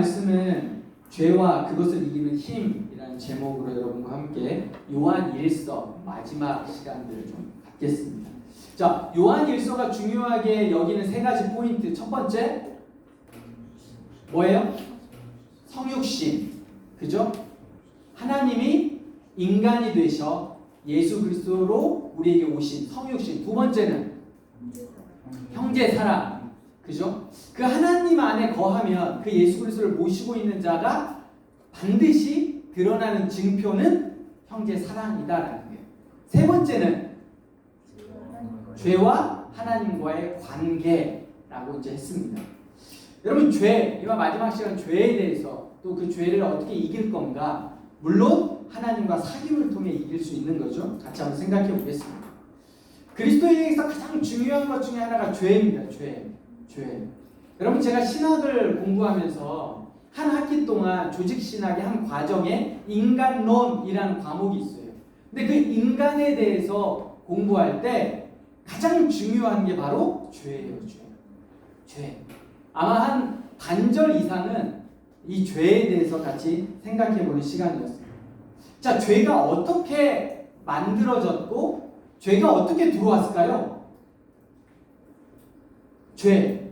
말씀은 죄와 그것을 이기는 힘이라는 제목으로 여러분과 함께 요한 1서 마지막 시간들을 좀 갖겠습니다. 자, 요한 1서가 중요하게 여기는 세 가지 포인트. 첫 번째 뭐예요? 성육신. 그죠? 하나님이 인간이 되셔 예수 그리스도로 우리에게 오신 성육신. 두 번째는 형제 사랑. 그죠? 그 하나님 안에 거하면 그 예수 그리스도를 모시고 있는 자가 반드시 드러나는 증표는 형제 사랑이다라는 거예요. 세 번째는 죄와 하나님과의 관계라고 이제 했습니다. 여러분, 죄, 이번 마지막 시간 죄에 대해서 또 그 죄를 어떻게 이길 건가? 물론 하나님과 사귐을 통해 이길 수 있는 거죠. 같이 한번 생각해 보겠습니다. 그리스도인에게서 가장 중요한 것 중에 하나가 죄입니다. 죄. 여러분, 제가 신학을 공부하면서 한 학기 동안 조직신학의 한 과정에 인간론이라는 과목이 있어요. 근데 그 인간에 대해서 공부할 때 가장 중요한 게 바로 죄예요. 죄. 아마 한 반절 이상은 이 죄에 대해서 같이 생각해보는 시간이었어요. 자, 죄가 어떻게 만들어졌고 죄가 어떻게 들어왔을까요? 죄.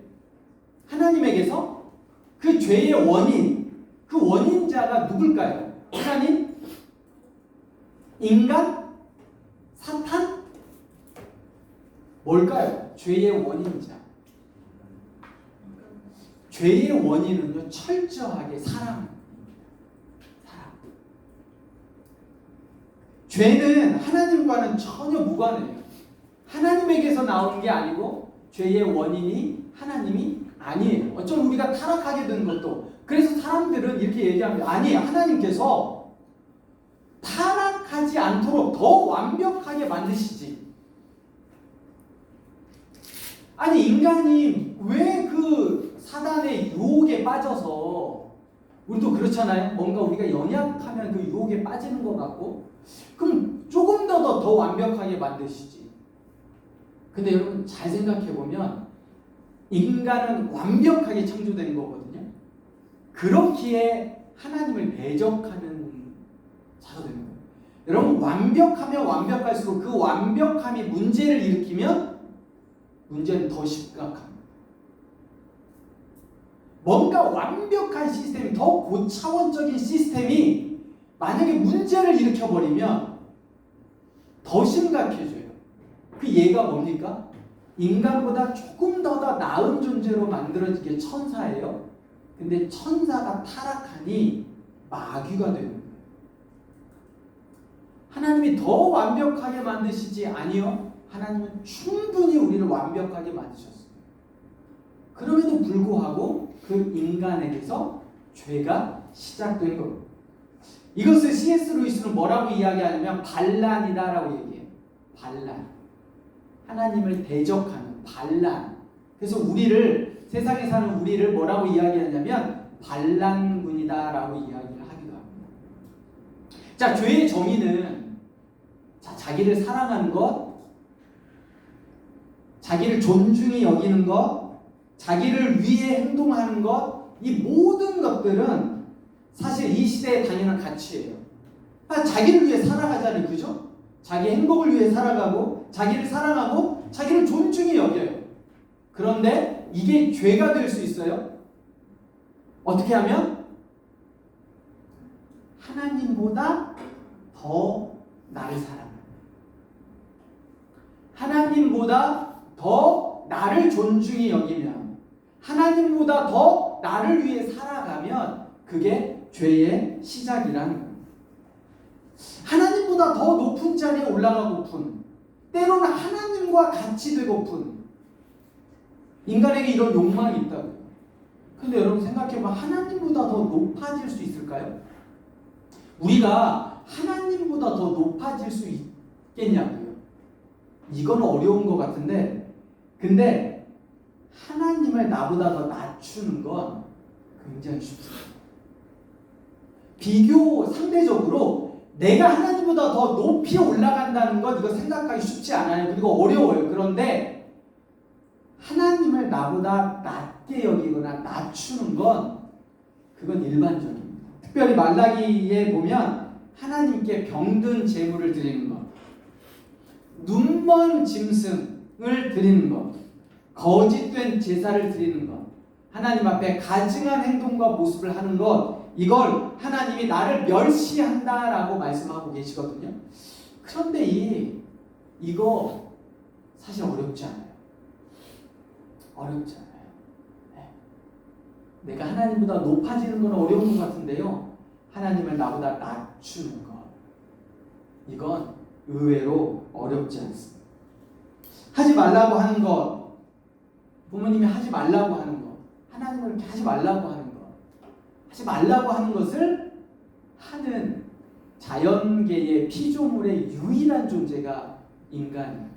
하나님에게서 그 죄의 원인, 그 원인자가 누굴까요? 하나님? 인간? 사탄? 뭘까요? 죄의 원인자. 죄의 원인은요, 철저하게 사랑. 죄는 하나님과는 전혀 무관해요. 하나님에게서 나오는 게 아니고 죄의 원인이 하나님이 아니에요. 어쩜 우리가 타락하게 된 것도, 그래서 사람들은 이렇게 얘기합니다. 아니, 하나님께서 타락하지 않도록 더 완벽하게 만드시지. 아니, 인간이 왜 그 사단의 유혹에 빠져서, 우리도 그렇잖아요. 뭔가 우리가 연약하면 그 유혹에 빠지는 것 같고, 그럼 조금 더 완벽하게 만드시지. 근데 여러분, 잘 생각해보면 인간은 완벽하게 창조된 거거든요. 그렇기에 하나님을 대적하는 자가 되는 거예요. 여러분, 완벽하면 완벽할수록 그 완벽함이 문제를 일으키면 문제는 더 심각합니다. 뭔가 완벽한 시스템이, 더 고차원적인 시스템이 만약에 문제를 일으켜버리면 더 심각해져요. 그 예가 뭡니까? 인간보다 조금 더 나은 존재로 만들어진 게 천사예요. 근데 천사가 타락하니 마귀가 되는 거예요. 하나님이 더 완벽하게 만드시지 아니요. 하나님은 충분히 우리를 완벽하게 만드셨어요. 그럼에도 불구하고 그 인간에게서 죄가 시작된 겁니다. 이것을 C.S. 루이스는 뭐라고 이야기하냐면 반란이다라고 얘기해요. 반란. 하나님을 대적하는 반란. 그래서 우리를, 세상에 사는 우리를 뭐라고 이야기하냐면 반란군이다라고 이야기를 하기도 합니다. 자, 죄의 정의는 자기를 사랑하는 것, 자기를 존중히 여기는 것, 자기를 위해 행동하는 것, 이 모든 것들은 사실 이 시대의 당연한 가치예요. 자기를 위해 살아가자는, 그죠? 자기 행복을 위해 살아가고, 자기를 사랑하고, 자기를 존중히 여겨요. 그런데 이게 죄가 될 수 있어요. 어떻게 하면? 하나님보다 더 나를 사랑하는, 하나님보다 더 나를 존중히 여기면, 하나님보다 더 나를 위해 살아가면 그게 죄의 시작이라는 거예요. 하나님보다 더 높은 자리에 올라가고픈, 때로는 하나님과 같이 되고픈, 인간에게 이런 욕망이 있다고요. 근데 여러분 생각해보면 하나님보다 더 높아질 수 있을까요? 우리가 하나님보다 더 높아질 수 있겠냐고요. 이건 어려운 것 같은데, 근데 하나님을 나보다 더 낮추는 건 굉장히 쉽습니다. 비교 상대적으로 내가 하나님보다 더 높이 올라간다는 건 이거 생각하기 쉽지 않아요. 그리고 어려워요. 그런데 하나님을 나보다 낮게 여기거나 낮추는 건 그건 일반적입니다. 특별히 말라기에 보면 하나님께 병든 제물을 드리는 것, 눈먼 짐승을 드리는 것, 거짓된 제사를 드리는 것, 하나님 앞에 가증한 행동과 모습을 하는 것, 이걸 하나님이 나를 멸시한다라고 말씀하고 계시거든요. 그런데 이거 사실 어렵지 않아요. 어렵지 않아요. 내가 하나님보다 높아지는 건 어려운 것 같은데요. 하나님을 나보다 낮추는 것, 이건 의외로 어렵지 않습니다. 하지 말라고 하는 것, 부모님이 하지 말라고 하는 것, 하나님을 이렇게 하지 말라고 하는 것, 하지 말라고 하는 것을 하는 자연계의 피조물의 유일한 존재가 인간이에요.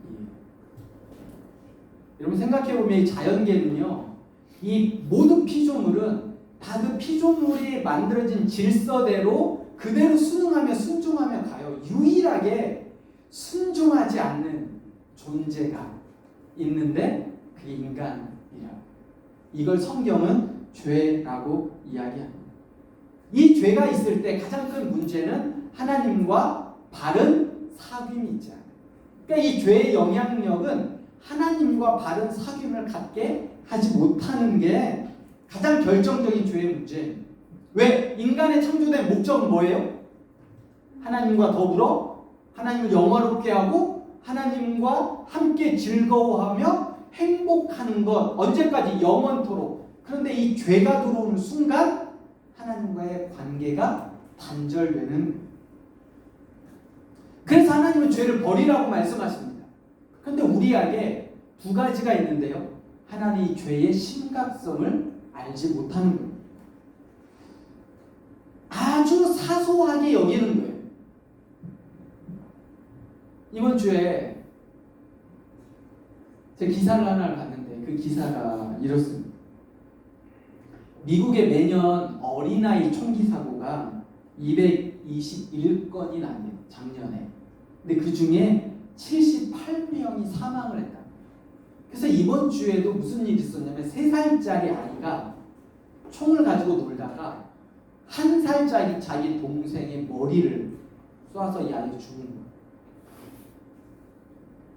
여러분 생각해보면 이 자연계는요, 이 모든 피조물은 다 그 피조물이 만들어진 질서대로 그대로 순응하며 순종하며 가요. 유일하게 순종하지 않는 존재가 있는데 그게 인간이라고. 이걸 성경은 죄라고 이야기합니다. 이 죄가 있을 때 가장 큰 문제는 하나님과 바른 사귐이 있지 않아요. 그러니까 이 죄의 영향력은 하나님과 바른 사귐을 갖게 하지 못하는 게 가장 결정적인 죄의 문제예요. 왜? 인간의 창조된 목적은 뭐예요? 하나님과 더불어 하나님을 영화롭게 하고 하나님과 함께 즐거워하며 행복하는 것, 언제까지? 영원토록. 그런데 이 죄가 들어오는 순간 하나님과의 관계가 단절되는. 그래서 하나님은 죄를 버리라고 말씀하십니다. 그런데 우리에게 두 가지가 있는데요, 하나님이 죄의 심각성을 알지 못하는 거예요. 아주 사소하게 여기는 거예요. 이번 주에 제 기사를 하나를 봤는데 그 기사가 이렇습니다. 미국에 매년 어린아이 총기 사고가 221건이 나네요. 작년에. 근데 그 중에 78명이 사망을 했다. 그래서 이번 주에도 무슨 일이 있었냐면 3살짜리 아이가 총을 가지고 놀다가 1살짜리 자기 동생의 머리를 쏴서 이 아이가 죽은 거예요.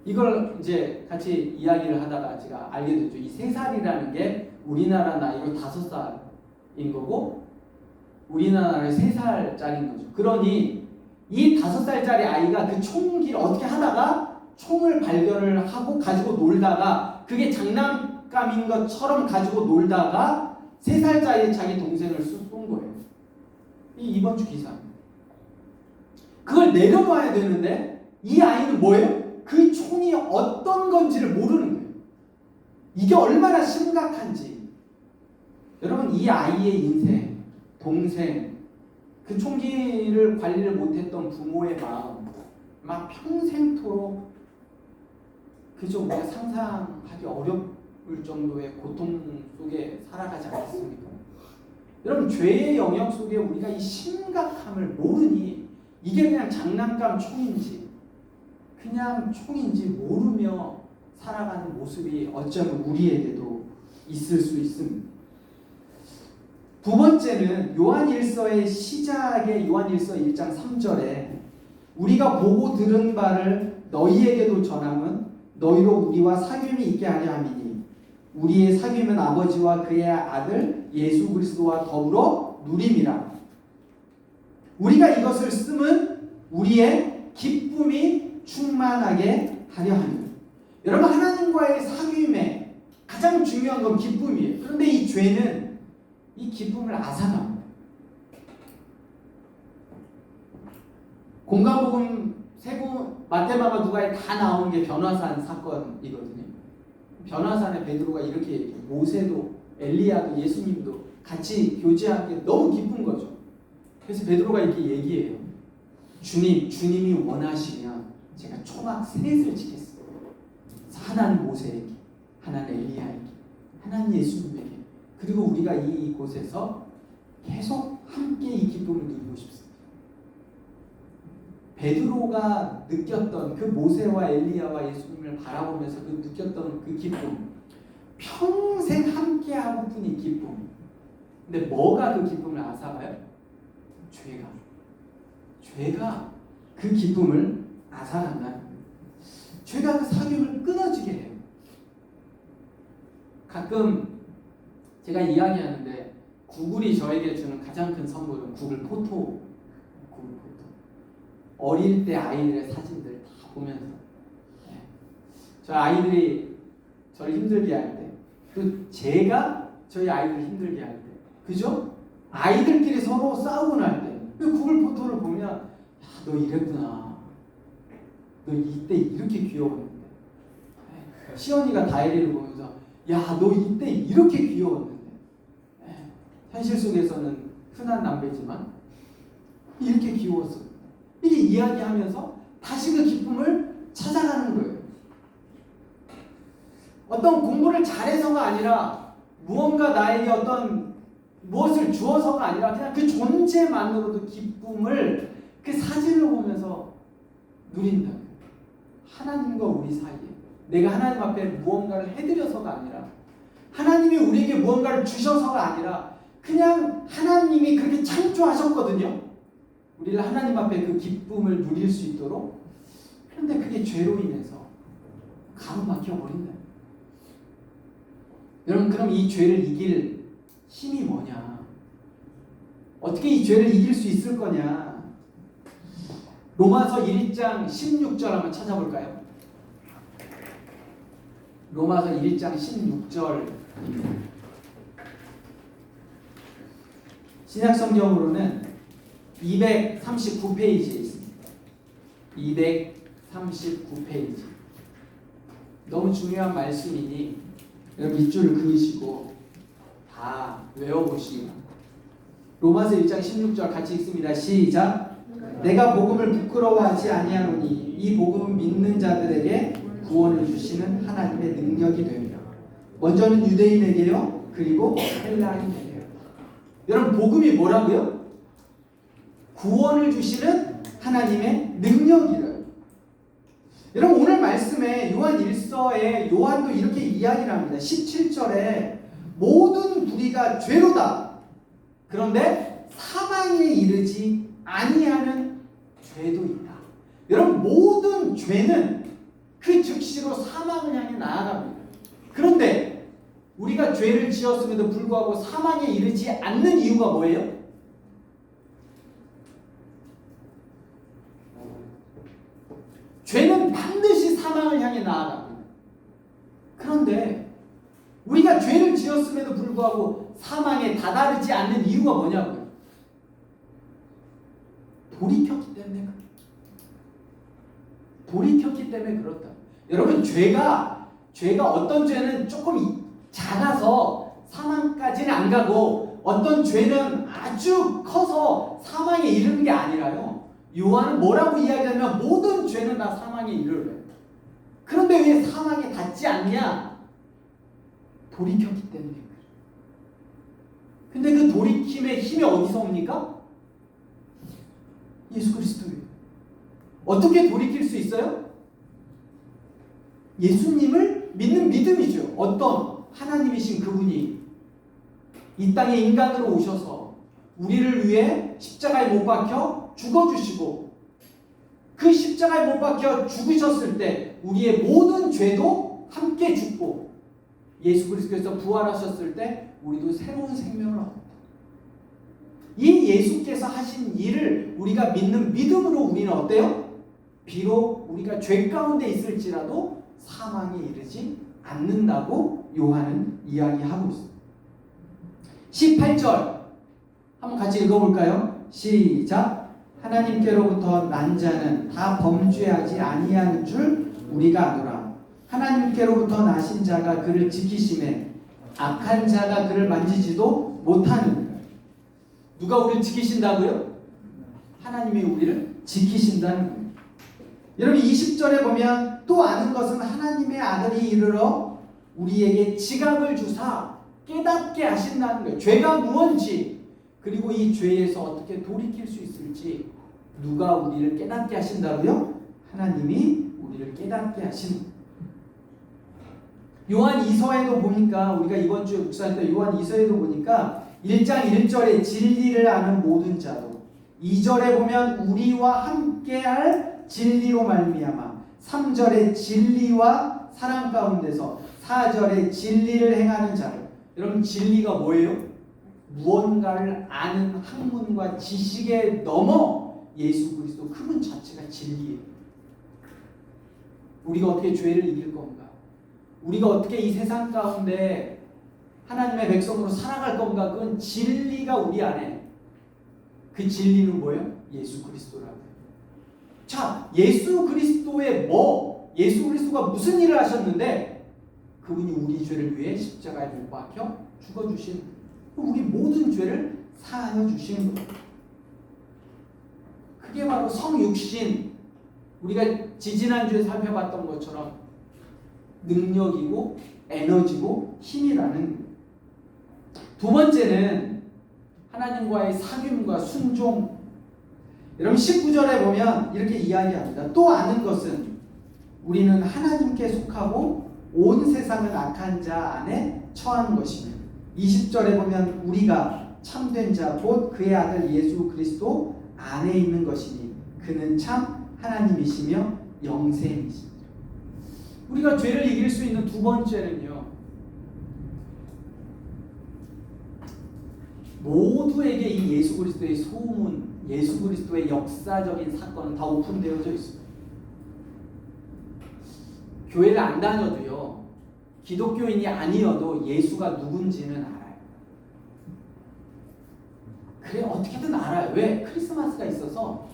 이걸 이제 같이 이야기를 하다가 제가 알게 됐죠. 이 3살이라는 게 우리나라 나이로 5살인 거고 우리나라의 3살짜리인 거죠. 그러니 이 5살짜리 아이가 그 총기를 어떻게 하다가 총을 발견을 하고 가지고 놀다가 그게 장난감인 것처럼 가지고 놀다가 3살짜리 자기 동생을 쏜 거예요. 이번 주 기사입니다. 그걸 내려놔야 되는데 이 아이는 뭐예요? 그 총이 어떤 건지를 모르는 거예요. 이게 얼마나 심각한지. 여러분, 이 아이의 인생, 동생, 그 총기를 관리를 못했던 부모의 마음, 막 평생토록 그저 우리가 상상하기 어려울 정도의 고통 속에 살아가지 않았습니까? 여러분, 죄의 영역 속에 우리가 이 심각함을 모르니 이게 그냥 장난감 총인지 그냥 총인지 모르며 살아가는 모습이 어쩌면 우리에게도 있을 수 있습니다. 두 번째는 요한일서의 시작의 요한일서 1장 3절에 우리가 보고 들은 바를 너희에게도 전함은 너희로 우리와 사귐이 있게 하려 함이니 우리의 사귐은 아버지와 그의 아들 예수 그리스도와 더불어 누림이라. 우리가 이것을 쓰면 우리의 기쁨이 충만하게 하려 함이니. 여러분, 하나님과의 사귐에 가장 중요한 건 기쁨이에요. 그런데 이 죄는 이 기쁨을 앗아갑니다. 공간복음 세부 마테마가 누가에 다 나오는 게 변화산 사건이거든요. 변화산에 베드로가 이렇게 얘기해요. 모세도 엘리야도 예수님도 같이 교제한 게 너무 기쁜 거죠. 그래서 베드로가 이렇게 얘기해요. 주님이 원하시면 제가 초막 3을 지겠어요. 하나는 모세에게, 하나는 엘리야에게, 하나는 예수님에게. 그리고 우리가 이곳에서 계속 함께 이 기쁨을 누리고 싶습니다. 베드로가 느꼈던 그 모세와 엘리야와 예수님을 바라보면서 그 느꼈던 그 기쁨, 평생 함께하고픈 이 기쁨, 근데 뭐가 그 기쁨을 앗아가요? 죄가 그 기쁨을 앗아간다는 거예요. 죄가 그 사귐을 끊어지게 해요. 가끔 제가 이야기하는데 구글이 저에게 주는 가장 큰 선물은 구글 포토. 어릴 때 아이들의 사진들 다 보면서 저 아이들이 저를 힘들게 할 때, 또 제가 저희 아이들을 힘들게 할 때, 그죠? 아이들끼리 서로 싸우고 날 때, 그 구글 포토를 보면, 야, 너 이랬구나. 너 이때 이렇게 귀여웠는데. 시연이가 다이리를 보면서, 야, 너 이때 이렇게 귀여웠는데. 현실 속에서는 흔한 남배지만, 이렇게 귀여웠어. 이게 이야기하면서 다시 그 기쁨을 찾아가는 거예요. 어떤 공부를 잘해서가 아니라 무언가 나에게 어떤 무엇을 주어서가 아니라 그냥 그 존재만으로도 기쁨을 그 사진을 보면서 누린다. 하나님과 우리 사이에 내가 하나님 앞에 무언가를 해드려서가 아니라 하나님이 우리에게 무언가를 주셔서가 아니라 그냥 하나님이 그렇게 창조하셨거든요. 우리를 하나님 앞에 그 기쁨을 누릴 수 있도록. 그런데 그게 죄로 인해서 가로막혀 버린다. 여러분, 그럼 이 죄를 이길 힘이 뭐냐? 어떻게 이 죄를 이길 수 있을 거냐? 로마서 1장 16절 한번 찾아볼까요? 로마서 1장 16절입니다. 신약성경으로는 239페이지에 있습니다. 239페이지. 너무 중요한 말씀이니 여러분 밑줄을 그으시고 다 외워보시기 바랍니다. 로마서 1장 16절 같이 읽습니다. 시작. 내가 복음을 부끄러워하지 아니하노니 이 복음은 믿는 자들에게 구원을 주시는 하나님의 능력이 되며 먼저는 유대인에게요 그리고 헬라인에게요. 여러분 복음이 뭐라고요? 구원을 주시는 하나님의 능력이래요. 여러분 오늘 말씀에 요한 1서에 요한도 이렇게 이야기를 합니다. 17절에 모든 무리가 죄로다. 그런데 사망에 이르지 아니하는 죄도 있다. 여러분 모든 죄는 그 즉시로 사망을 향해 나아갑니다. 그런데 우리가 죄를 지었음에도 불구하고 사망에 이르지 않는 이유가 뭐예요? 죄는 반드시 사망을 향해 나아갑니다. 그런데 우리가 죄를 지었음에도 불구하고 사망에 다다르지 않는 이유가 뭐냐고요? 돌이켰기 때문에 그렇다. 돌이켰기 때문에 그렇다. 여러분 죄가 어떤 죄는 조금 작아서 사망까지는 안 가고 어떤 죄는 아주 커서 사망에 이르는 게 아니라요. 요한은 뭐라고 이야기하냐면 모든 죄는 다 사망에 이르래. 그런데 왜 사망에 닿지 않냐? 돌이켰기 때문에 그래. 근데 그 돌이킴의 힘이 어디서 옵니까? 예수 그리스도예요. 어떻게 돌이킬 수 있어요? 예수님을 믿는 믿음이죠. 어떤 하나님이신 그분이 이 땅에 인간으로 오셔서 우리를 위해 십자가에 못 박혀 죽어주시고 그 십자가에 못 박혀 죽으셨을 때 우리의 모든 죄도 함께 죽고 예수 그리스도께서 부활하셨을 때 우리도 새로운 생명을 얻는다. 이 예수께서 하신 일을 우리가 믿는 믿음으로 우리는 어때요? 비록 우리가 죄 가운데 있을지라도 사망에 이르지 않는다고 요한은 이야기하고 있습니다. 18절 한번 같이 읽어볼까요? 시작. 하나님께로부터 난 자는 다 범죄하지 아니하는 줄 우리가 아노라. 하나님께로부터 나신 자가 그를 지키심에 악한 자가 그를 만지지도 못하느니라. 누가 우리를 지키신다고요? 하나님이 우리를 지키신다는 거예요. 여러분 20절에 보면 또 아는 것은 하나님의 아들이 이르러 우리에게 지각을 주사 깨닫게 하신다는 거예요. 죄가 무엇인지 그리고 이 죄에서 어떻게 돌이킬 수 있을지 누가 우리를 깨닫게 하신다고요? 하나님이 우리를 깨닫게 하신. 요한 2서에도 보니까 우리가 이번 주에 묵상했던 요한 2서에도 보니까 1장 1절에 진리를 아는 모든 자도, 2절에 보면 우리와 함께할 진리로 말미암아, 3절에 진리와 사랑 가운데서, 4절에 진리를 행하는 자로. 여러분, 진리가 뭐예요? 무언가를 아는 학문과 지식에 넘어 예수 그리스도 그분 자체가 진리예요. 우리가 어떻게 죄를 이길 건가? 우리가 어떻게 이 세상 가운데 하나님의 백성으로 살아갈 건가? 그건 진리가 우리 안에. 그 진리는 뭐예요? 예수 그리스도라고요. 자, 예수 그리스도의 뭐? 예수 그리스도가 무슨 일을 하셨는데 그분이 우리 죄를 위해 십자가에 못 박혀 죽어주신, 우리 모든 죄를 사하여 주시는 거예요. 그게 바로 성육신, 우리가 지지난주에 살펴봤던 것처럼 능력이고 에너지고 힘이라는. 두 번째는 하나님과의 사귐과 순종. 여러분 19절에 보면 이렇게 이야기합니다. 또 아는 것은 우리는 하나님께 속하고 온 세상은 악한 자 안에 처한 것이며, 20절에 보면 우리가 참된 자 곧 그의 아들 예수 그리스도 안에 있는 것이니 그는 참 하나님이시며 영생이시니. 우리가 죄를 이길 수 있는 두 번째는요, 모두에게 이 예수 그리스도의 소문, 예수 그리스도의 역사적인 사건은 다 오픈되어져 있습니다. 교회를 안 다녀도요, 기독교인이 아니어도 예수가 누군지는 알아요. 그래, 어떻게든 알아요. 왜? 크리스마스가 있어서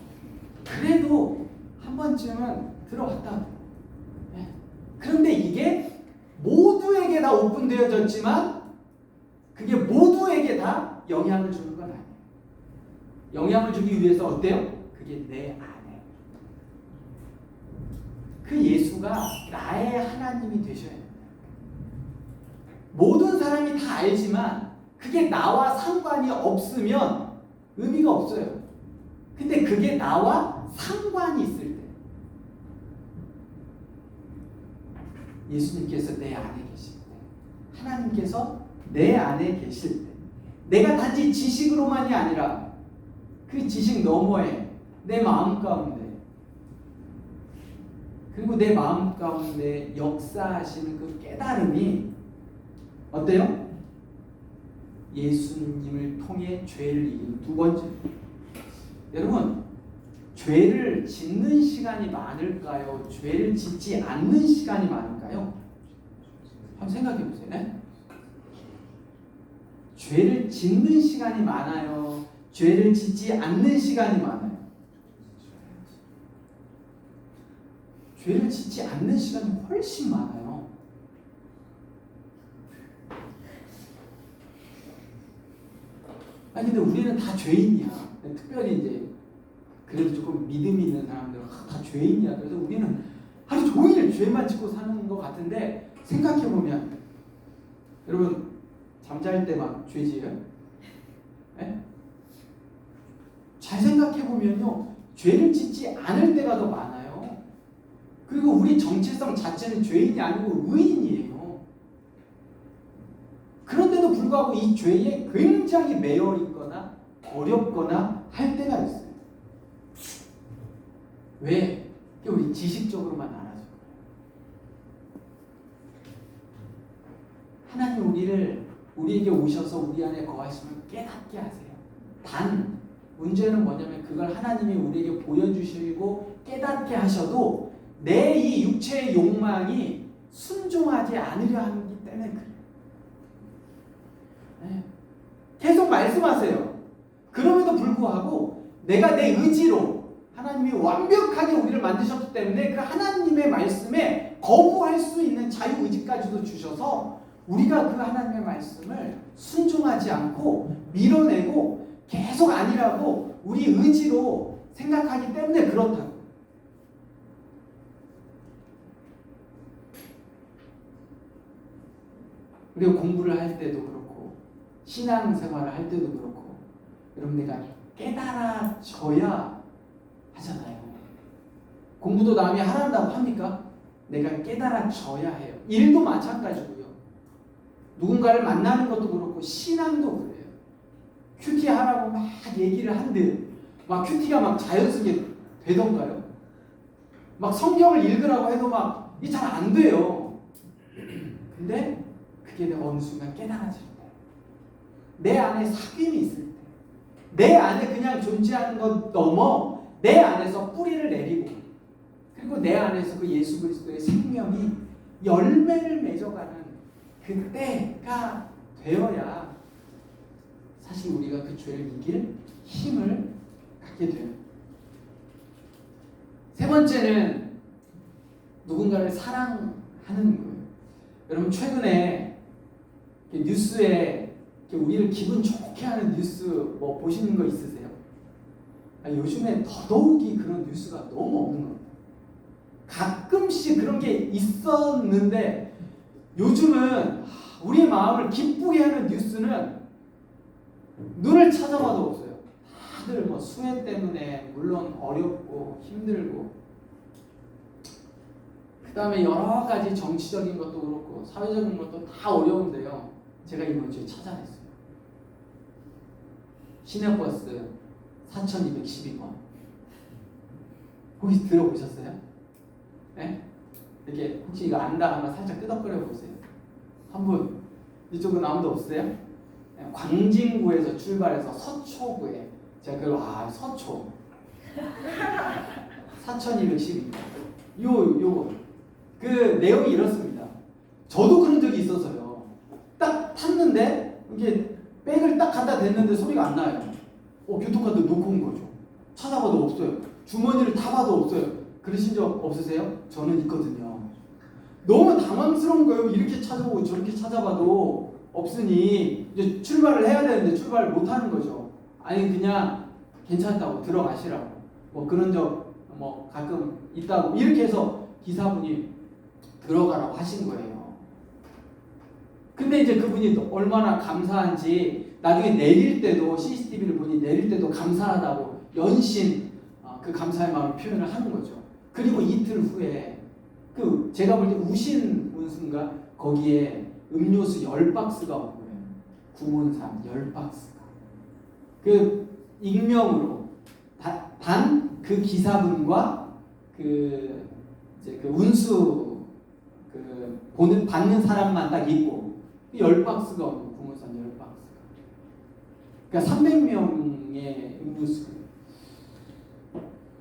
그래도 한 번쯤은 들어봤다. 네. 그런데 이게 모두에게 다 오픈되어졌지만 그게 모두에게 다 영향을 주는 건 아니에요. 영향을 주기 위해서 어때요? 그게 내 안에. 그 예수가 나의 하나님이 되셔야 됩니다. 모든 사람이 다 알지만 그게 나와 상관이 없으면 의미가 없어요. 근데 그게 나와 상관이 있을 때, 예수님께서 내 안에 계실 때, 하나님께서 내 안에 계실 때, 내가 단지 지식으로만이 아니라 그 지식 너머에 내 마음 가운데, 그리고 내 마음 가운데 역사하시는 그 깨달음이 어때요? 예수님을 통해 죄를 이기는 두 번째. 여러분, 죄를 짓는 시간이 많을까요? 죄를 짓지 않는 시간이 많을까요? 한번 생각해 보세요. 네? 죄를 짓는 시간이 많아요? 죄를 짓지 않는 시간이 많아요? 죄를 짓지 않는 시간이 훨씬 많아요. 아니 근데 우리는 다 죄인이야. 특별히 이제 그래도 조금 믿음이 있는 사람들은 다 죄인이야. 그래서 우리는 하루 종일 죄만 짓고 사는 것 같은데, 생각해보면 여러분 잠잘 때 막 죄 지어요? 네? 잘 생각해보면요, 죄를 짓지 않을 때가 더 많아요. 그리고 우리 정체성 자체는 죄인이 아니고 의인이에요. 그런데도 불구하고 이 죄에 굉장히 매여 있거나 어렵거나 할 때가 있어요. 왜? 우리 지식적으로만 알아서 그래요. 하나님 우리에게 오셔서 우리 안에 거하심을 깨닫게 하세요. 단 문제는 뭐냐면 그걸 하나님이 우리에게 보여주시고 깨닫게 하셔도 내 이 육체의 욕망이 순종하지 않으려 하기 때문에 그래요. 네. 계속 말씀하세요. 그럼에도 불구하고 내가 내 의지로, 하나님이 완벽하게 우리를 만드셨기 때문에 그 하나님의 말씀에 거부할 수 있는 자유의지까지도 주셔서 우리가 그 하나님의 말씀을 순종하지 않고 밀어내고 계속 아니라고 우리 의지로 생각하기 때문에 그렇다고. 우리가 공부를 할 때도 그렇고 신앙생활을 할 때도 그렇고, 여러분 내가 깨달아져야 하잖아요. 공부도 남이 하란다고 합니까? 내가 깨달아져야 해요. 일도 마찬가지고요. 누군가를 만나는 것도 그렇고 신앙도 그래요. 큐티 하라고 막 얘기를 한들 막 큐티가 막 자연스럽게 되던가요? 막 성경을 읽으라고 해도 막 이게 잘 안 돼요. 근데 그게 내가 어느 순간 깨달아질 때, 내 안에 사귐이 있을 때, 내 안에 그냥 존재하는 것 넘어 내 안에서 뿌리를 내리고, 그리고 내 안에서 그 예수 그리스도의 생명이 열매를 맺어가는 그때가 되어야 사실 우리가 그 죄를 이길 힘을 갖게 돼요. 세 번째는 누군가를 사랑하는 거예요. 여러분 최근에 뉴스에 우리를 기분 좋게 하는 뉴스 뭐 보시는 거 있으세요? 요즘에 더더욱이 그런 뉴스가 너무 없는 것 같아요. 가끔씩 그런 게 있었는데 요즘은 우리의 마음을 기쁘게 하는 뉴스는 눈을 찾아봐도 없어요. 다들 뭐 수해 때문에 물론 어렵고 힘들고, 그 다음에 여러 가지 정치적인 것도 그렇고 사회적인 것도 다 어려운데요. 제가 이번 주에 찾아냈어요. 시내버스 4212번 혹시 들어보셨어요? 네? 이렇게 혹시 이거 안다 하면 살짝 끄덕거려 보세요. 한 분, 이쪽은 아무도 없어요? 광진구에서 출발해서 서초구에, 제가 그걸 서초 4212번 요거 그 내용이 이렇습니다. 저도 그런 적이 있어서요. 딱 탔는데 이게 백을 딱 갖다 댔는데 소리가 안 나요. 교통카드 놓고 온 거죠. 찾아봐도 없어요. 주머니를 다 봐도 없어요. 그러신 적 없으세요? 저는 있거든요. 너무 당황스러운 거예요. 이렇게 찾아보고 저렇게 찾아봐도 없으니 이제 출발을 해야 되는데 출발을 못 하는 거죠. 아니 그냥 괜찮다고 들어가시라고 뭐 그런 적 뭐 가끔 있다고 이렇게 해서 기사분이 들어가라고 하신 거예요. 근데 이제 그분이 얼마나 감사한지 나중에 내릴 때도 CCTV를 보니 내릴 때도 감사하다고 연신 그 감사의 마음을 표현을 하는 거죠. 그리고 이틀 후에 그 제가 볼 때 우신 운수인가 거기에 음료수 10박스가 온 거예요. 구몬산 10박스가. 그 익명으로 단 그 기사분과 그 이제 그 운수 그 받는 사람만 딱 있고 10박스가 오고 구몬산 10박스가. 그러니까 300명의 음료수.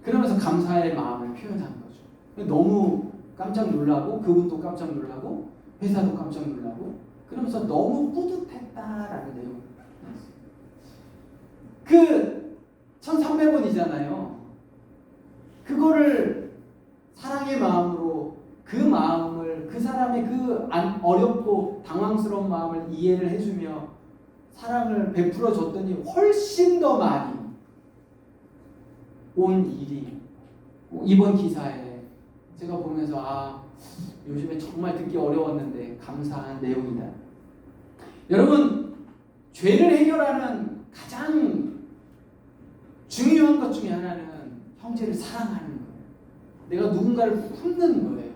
그러면서 감사의 마음을 표현한 거죠. 너무 깜짝 놀라고 그분도 깜짝 놀라고 회사도 깜짝 놀라고 그러면서 너무 뿌듯했다라는 내용을 그 1300원이잖아요. 그거를 사랑의 마음으로 그 마음을 그 사람의 그 어렵고 당황스러운 마음을 이해를 해주며 사랑을 베풀어 줬더니 훨씬 더 많이 온 일이 이번 기사에 제가 보면서 요즘에 정말 듣기 어려웠는데 감사한 내용이다. 여러분 죄를 해결하는 가장 중요한 것 중에 하나는 형제를 사랑하는 거예요. 내가 누군가를 품는 거예요.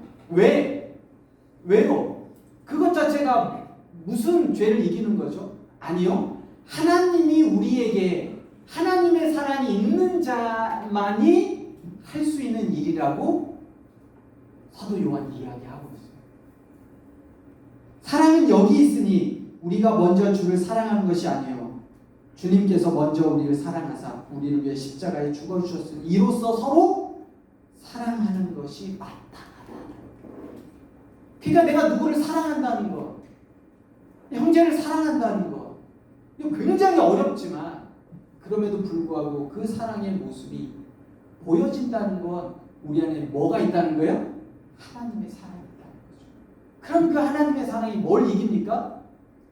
왜요? 그것 자체가 무슨 죄를 이기는 거죠? 아니요. 하나님이 우리에게 하나님의 사랑이 있는 자만이 할 수 있는 일이라고 사도 요한 이야기하고 있어요. 사랑은 여기 있으니 우리가 먼저 주를 사랑하는 것이 아니에요. 주님께서 먼저 우리를 사랑하사 우리를 위해 십자가에 죽어주셨으니 이로써 서로 사랑하는 것이 마땅하다. 그러니까 내가 누구를 사랑한다는 것, 형제를 사랑한다는 것, 이거 굉장히 어렵지만 그럼에도 불구하고 그 사랑의 모습이 보여진다는 건 우리 안에 뭐가 있다는 거예요? 하나님의 사랑이 있다는 거죠. 그럼 그 하나님의 사랑이 뭘 이깁니까?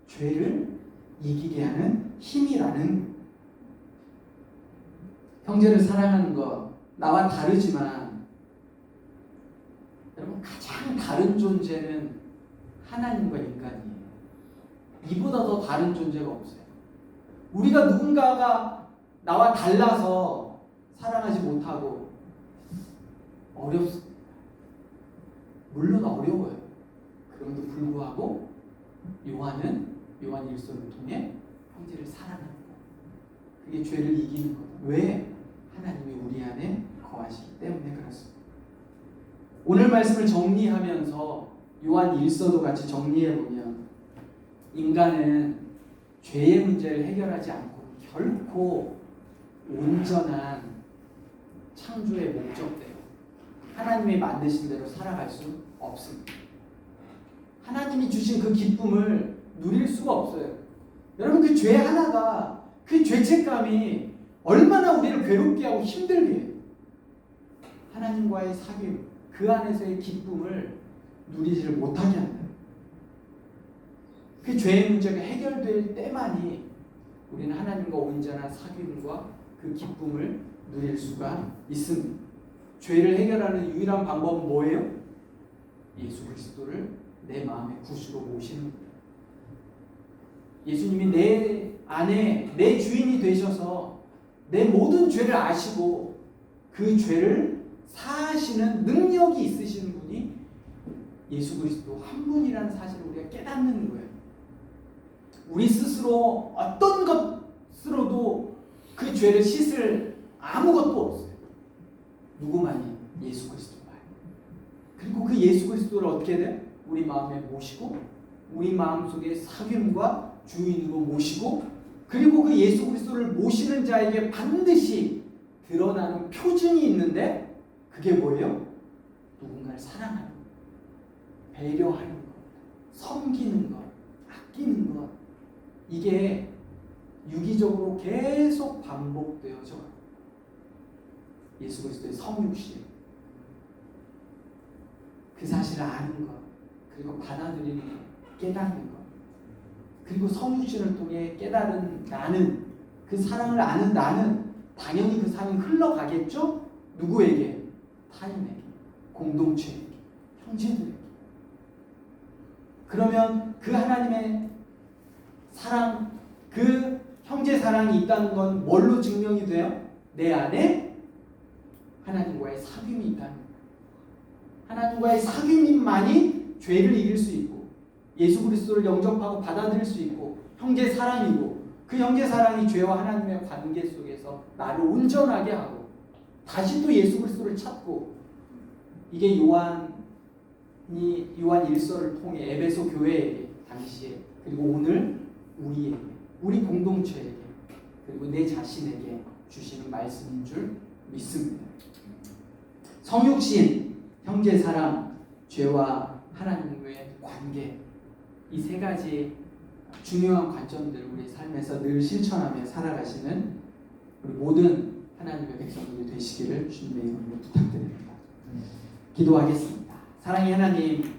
죄를 이기게 하는 힘이라는. 형제를 사랑하는 것 나와 다르지만 여러분 가장 다른 존재는 하나님과 인간이에요. 이보다 더 다른 존재가 없어요. 우리가 누군가가 나와 달라서 사랑하지 못하고 어렵습니다. 물론 어려워요. 그럼에도 불구하고 요한 일서를 통해 형제를 사랑하는 거예요. 그게 죄를 이기는 거다. 왜? 하나님이 우리 안에 거하시기 때문에 그렇습니다. 오늘 말씀을 정리하면서 요한 1서도 같이 정리해보면 인간은 죄의 문제를 해결하지 않고 결코 온전한 창조의 목적대로 하나님이 만드신 대로 살아갈 수 없습니다. 하나님이 주신 그 기쁨을 누릴 수가 없어요. 여러분, 그 죄 하나가, 그 죄책감이 얼마나 우리를 괴롭게 하고 힘들게 해요. 하나님과의 사귐, 그 안에서의 기쁨을 누리지를 못하게 한다. 그 죄의 문제가 해결될 때만이 우리는 하나님과 온전한 사귐과 그 기쁨을 누릴 수가 있습니다. 죄를 해결하는 유일한 방법은 뭐예요? 예수 그리스도를 내 마음의 구주로 모시는 겁니다. 예수님이 내 안에 내 주인이 되셔서 내 모든 죄를 아시고 그 죄를 사하시는 능력이 있으신 분이 예수 그리스도 한 분이라는 사실을 우리가 깨닫는 거예요. 우리 스스로 어떤 것으로도 그 죄를 씻을 아무것도 없어요. 누구만이? 예수 그리스도만. 그리고 그 예수 그리스도를 어떻게 돼? 우리 마음에 모시고 우리 마음속에 사귐과 주인으로 모시고, 그리고 그 예수 그리스도를 모시는 자에게 반드시 드러나는 표징이 있는데 그게 뭐예요? 누군가를 사랑하는 것, 배려하는 것, 섬기는 것, 아끼는 것. 이게 유기적으로 계속 반복되어져. 예수 그리스도의 성육신, 그 사실을 아는 것, 그리고 받아들이는 것, 깨닫는 것, 그리고 성육신을 통해 깨달은 나는, 그 사랑을 아는 나는 당연히 그 사랑이 흘러가겠죠? 누구에게? 타인에게, 공동체에게, 형제들에게. 그러면 그 하나님의 사랑, 그 형제 사랑이 있다는 건 뭘로 증명이 돼요? 내 안에 하나님과의 사귐이 있다는 거예요. 하나님과의 사귐만이 죄를 이길 수 있고 예수 그리스도를 영접하고 받아들일 수 있고 형제 사랑이고, 그 형제 사랑이 죄와 하나님의 관계 속에서 나를 온전하게 하고 다시 또 예수 그리스도를 찾고, 이게 요한 1서를 통해 에베소 교회에게 당시에, 그리고 오늘 우리에게, 우리 공동체에게, 그리고 내 자신에게 주시는 말씀인 줄 믿습니다. 성육신, 형제 사랑, 죄와 하나님과의 관계, 이 세 가지 중요한 관점들을 우리 삶에서 늘 실천하며 살아가시는 우리 모든 하나님의 백성들이 되시기를 주님의 이름으로 부탁드립니다. 기도하겠습니다. 사랑의 하나님,